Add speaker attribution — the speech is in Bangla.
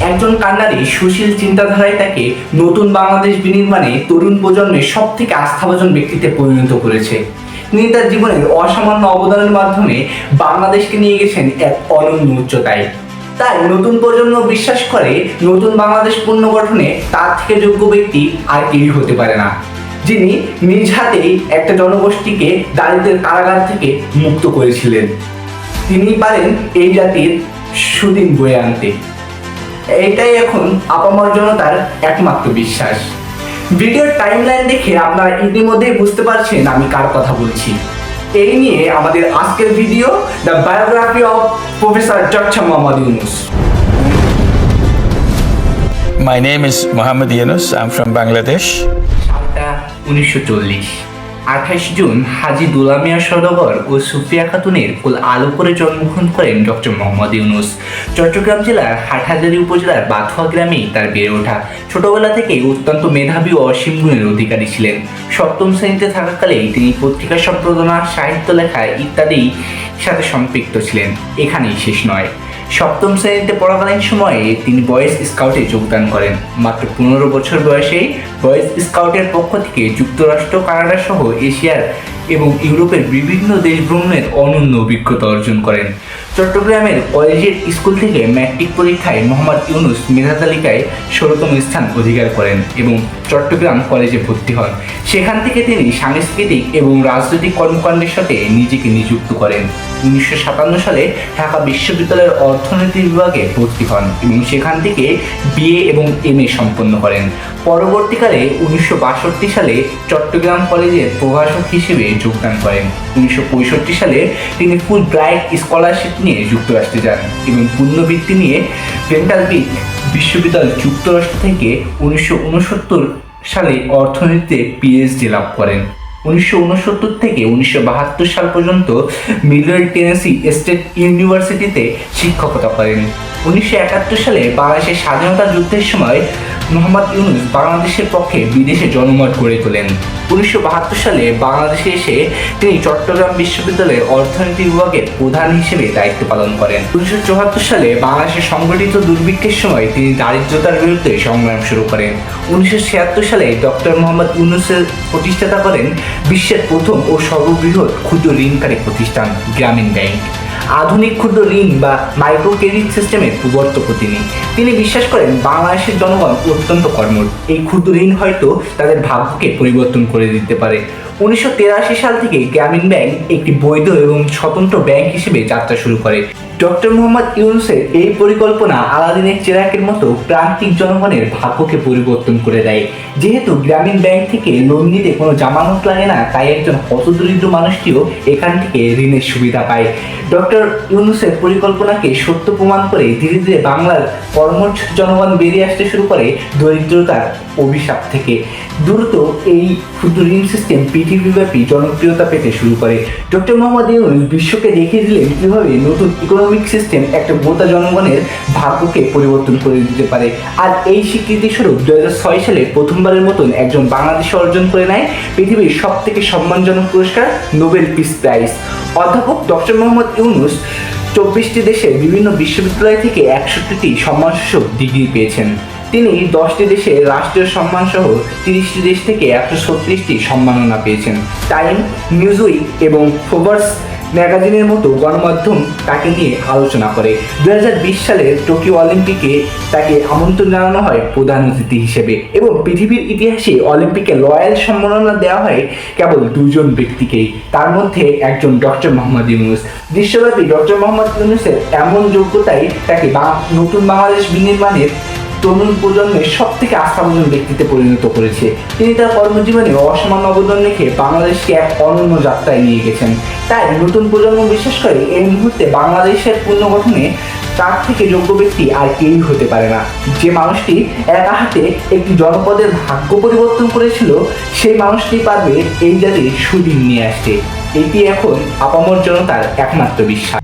Speaker 1: একজন কান্নারি সুশীল চিন্তাধারায় তাকে নতুন বাংলাদেশ বিনির্মাণে তরুণ প্রজন্মের সব থেকে আস্থাভাজন ব্যক্তিতে পরিণত করেছে। তিনি তার জীবনের অসামান্য অবদানের মাধ্যমে বাংলাদেশকে নিয়ে গেছেন এক অনন্য উচ্চতায়। তাই নতুন প্রজন্ম বিশ্বাস করে নতুন বাংলাদেশ পুনর্গঠনে তার থেকে যোগ্য ব্যক্তি আর কেউই হতে পারে না, যিনি নিজ হাতেই একটা জনগোষ্ঠীকে দারিদ্রের কারাগার থেকে মুক্ত করেছিলেন। তিনি পারেন এই জাতির সুদিন বয়ে আনতে। এটাই এখন আপামর জনতার একমাত্র বিশ্বাস। ভিডিওর টাইমলাইন দেখে আপনারা ইতিমধ্যেই বুঝতে পারছেন আমি কার কথা বলছি। এই নিয়ে আমাদের আজকের video, the biography of professor doctor Mohammad Yunus.
Speaker 2: My name is Mohammed Yunus. I'm from Bangladesh.
Speaker 1: সালটা 1940। 28 জুন হাজী দুলা মিয়া সওদাগর ও সুফিয়া খাতুনের কোল আলো করে জন্মগ্রহণ করেন ডক্টর মোহাম্মদ ইউনূস। চট্টগ্রাম জেলার হাটহাজারী উপজেলার বাথুয়া গ্রামেই তার বেড়ে ওঠা। ছোটবেলা থেকেই অত্যন্ত মেধাবী ও অসীম গুণের অধিকারী ছিলেন। সপ্তম শ্রেণীতে থাকাকালেই তিনি পত্রিকা সম্পাদনা, সাহিত্য লেখা ইত্যাদির সাথে সম্পৃক্ত ছিলেন। এখানেই শেষ নয়, সপ্তম শ্রেণীতে পড়াকালীন সময়ে তিনি বয়েজ স্কাউটে যোগদান করেন। মাত্র 15 বছর বয়সেই বয়েজ স্কাউটের পক্ষ থেকে যুক্তরাষ্ট্র, কানাডা সহ এশিয়ার এবং ইউরোপের বিভিন্ন দেশ ভ্রমণের অনন্য অভিজ্ঞতা অর্জন করেন। চট্টগ্রামের কলেজিয়েট স্কুল থেকে ম্যাট্রিক পরীক্ষায় মোহাম্মদ ইউনূস মেধা তালিকায় 16তম স্থান অধিকার করেন এবং চট্টগ্রাম কলেজে ভর্তি হন। সেখান থেকে তিনি সাংস্কৃতিক এবং রাজনৈতিক কর্মকাণ্ডের সাথে নিজেকে নিযুক্ত করেন। 1957 সালে ঢাকা বিশ্ববিদ্যালয়ের অর্থনীতি বিভাগে ভর্তি হন এবং সেখান থেকে বিএ এবং এমএ সম্পন্ন করেন। পরবর্তীকালে 1962 সালে চট্টগ্রাম কলেজের প্রভাষক হিসেবে যোগদান করেন। 1965 সালে তিনি ফুল ব্রাইট স্কলারশিপ নিয়ে যুক্তরাষ্ট্রে যান এবং পুনর্বৃত্তি নিয়ে ভেন্টারবিল্ট বিশ্ববিদ্যালয় যুক্তরাষ্ট্র থেকে 1969 সালে অর্থনীতিতে পিএইচডি লাভ করেন। 1969 থেকে 1972 সাল পর্যন্ত মিডল টেনেসি স্টেট ইউনিভার্সিটিতে শিক্ষকতা করেন। 1971 সালে বাংলাদেশের স্বাধীনতা যুদ্ধের সময় মোহাম্মদ ইউনূস বাংলাদেশের পক্ষে বিদেশে জনমত গড়ে তোলেন। 1972 সালে বাংলাদেশে এসে তিনি চট্টগ্রাম বিশ্ববিদ্যালয়ের অর্থনীতি বিভাগের প্রধান হিসেবে দায়িত্ব পালন করেন। 1974 সালে বাংলাদেশে সংগঠিত দুর্ভিক্ষের সময় তিনি দারিদ্রতার বিরুদ্ধে সংগ্রাম শুরু করেন। 1976 সালে ডক্টর মোহাম্মদ ইউনূসের প্রতিষ্ঠাতা করেন বিশ্বের প্রথম ও সর্ববৃহৎ ক্ষুদ্র ঋণকারী প্রতিষ্ঠান গ্রামীণ ব্যাংক। আধুনিক ক্ষুদ্র ঋণ বা মাইক্রো ক্রেডিট সিস্টেমের প্রবর্তক তিনি বিশ্বাস করেন বাংলাদেশের জনগণ অত্যন্ত কর্মঠ। এই ক্ষুদ্র ঋণ হয়তো তাদের ভাগ্যকে পরিবর্তন করে দিতে পারে। 1983 সাল থেকে গ্রামীণ ব্যাংক একটি বৈধ এবং স্বতন্ত্র ব্যাংক হিসেবে যাত্রা শুরু করে। ডক্টর মোহাম্মদ ইউনূসের এই পরিকল্পনা আলাদিনের চেরাকের মতো প্রান্তিক জনগণের ভাগ্যকে পরিবর্তন করে দেয়। যেহেতু গ্রামীণ ব্যাংক থেকে লোন নিতে কোনো জামানত লাগে না, তাই একজন হতদরিদ্র মানুষটিও এখান থেকে ঋণের সুবিধা পায়। ডক্টর ইউনূসের পরিকল্পনাকে সত্য প্রমাণ করে ধীরে ধীরে বাংলার কর্মঠ জনগণ বেরিয়ে আসতে শুরু করে দরিদ্রতার অভিশাপ থেকে। দ্রুত এই ক্ষুদ্র ঋণ সিস্টেম পৃথিবীব্যাপী জনপ্রিয়তা পেতে শুরু করে। ডক্টর মোহাম্মদ ইউনূস বিশ্বকে দেখিয়ে দিলেন কীভাবে নতুন ইকোনমিক সিস্টেম একটা গোটা জনগণের ভাগ্যকে পরিবর্তন করে দিতে পারে। আর এই স্বীকৃতিস্বরূপ 2006 সালে প্রথমবারের মতন একজন বাংলাদেশে অর্জন করে নেয় পৃথিবীর সব থেকে সম্মানজনক পুরস্কার নোবেল পিস প্রাইজ। অধ্যাপক ডক্টর মোহাম্মদ ইউনূস 24টি দেশের বিভিন্ন বিশ্ববিদ্যালয় থেকে 61টি সম্মানসূচক ডিগ্রি পেয়েছেন। তিনি 10টি দেশের রাষ্ট্রীয় সম্মান সহ 30টি দেশ থেকে 136টি সম্মাননা পেয়েছেন। টাইম, নিউজউইক এবং ফোর্বস ম্যাগাজিনের মতো গণমাধ্যম তাকে নিয়ে আলোচনা করে। 2020 সালের টোকিও অলিম্পিকে তাকে আমন্ত্রণ জানানো হয় প্রধান অতিথি হিসেবে এবং পৃথিবীর ইতিহাসে অলিম্পিকে রয়্যাল সম্মাননা দেওয়া হয় কেবল 2জন ব্যক্তিকেই, তার মধ্যে একজন ডক্টর মোহাম্মদ ইউনূস। বিশ্বব্যাপী ডক্টর মোহাম্মদ ইউনূসের এমন যোগ্যতাই তাকে নতুন বাংলাদেশ বিনির্মাণের তরুণ প্রজন্মের সব থেকে আস্থাভাজন ব্যক্তিতে পরিণত করেছে। তিনি তার কর্মজীবনে অসামান্য অবদান রেখে বাংলাদেশকে এক অনন্য যাত্রায় নিয়ে গেছেন। তাই নতুন প্রজন্ম বিশ্বাস করে এই মুহূর্তে বাংলাদেশের পুনর্গঠনে তার থেকে যোগ্য ব্যক্তি আর কেউই হতে পারে না। যে মানুষটি একা হাতে একটি জনপদের ভাগ্য পরিবর্তন করেছিল, সেই মানুষটি পারবে এই জাতির সুদিন নিয়ে আসতে। এটি এখন আপামর জনতার একমাত্র বিশ্বাস।